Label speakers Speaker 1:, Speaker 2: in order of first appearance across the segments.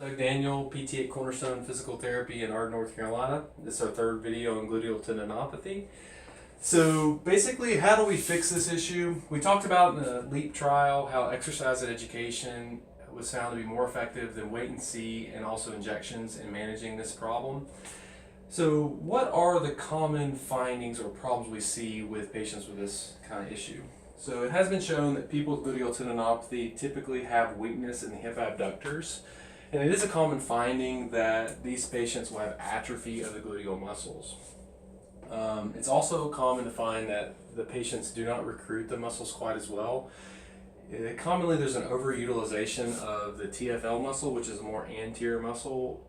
Speaker 1: Doug Daniel, PT at Cornerstone Physical Therapy in Arden, North Carolina. This is our third video on gluteal tendinopathy. So basically, how do we fix this issue? We talked about in the LEAP trial how exercise and education was found to be more effective than wait and see and also injections in managing this problem. So what are the common findings or problems we see with patients with this kind of issue? So it has been shown that people with gluteal tendinopathy typically have weakness in the hip abductors. And it is a common finding that these patients will have atrophy of the gluteal muscles. It's also common to find that the patients do not recruit the muscles quite as well. Commonly there's an overutilization of the TFL muscle, which is a more anterior muscle,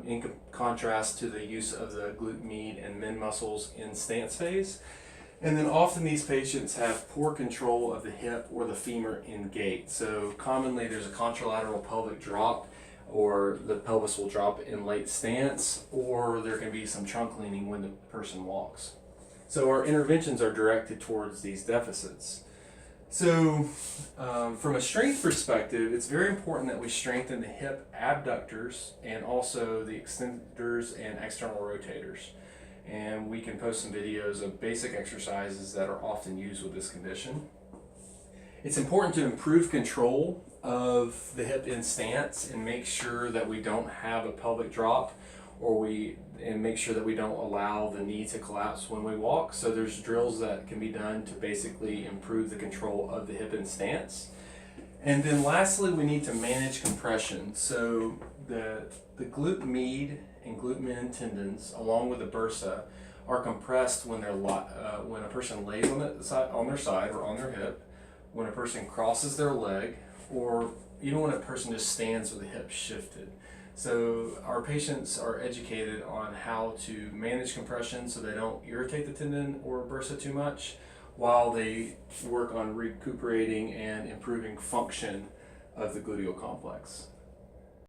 Speaker 1: in contrast to the use of the glute med and min muscles in stance phase. And then often these patients have poor control of the hip or the femur in gait. So commonly there's a contralateral pelvic drop, or the pelvis will drop in late stance, or there can be some trunk leaning when the person walks. So our interventions are directed towards these deficits. So from a strength perspective, it's very important that we strengthen the hip abductors and also the extenders and external rotators. And we can post some videos of basic exercises that are often used with this condition. It's important to improve control of the hip in stance and make sure that we don't have a pelvic drop, and make sure that we don't allow the knee to collapse when we walk. So there's drills that can be done to basically improve the control of the hip in stance. And then lastly, we need to manage compression. So the glute med and glute min tendons, along with the bursa, are compressed when when a person lays on their side or on their hip, when a person crosses their leg, or even when a person just stands with the hip shifted. So our patients are educated on how to manage compression so they don't irritate the tendon or bursa too much, while they work on recuperating and improving function of the gluteal complex.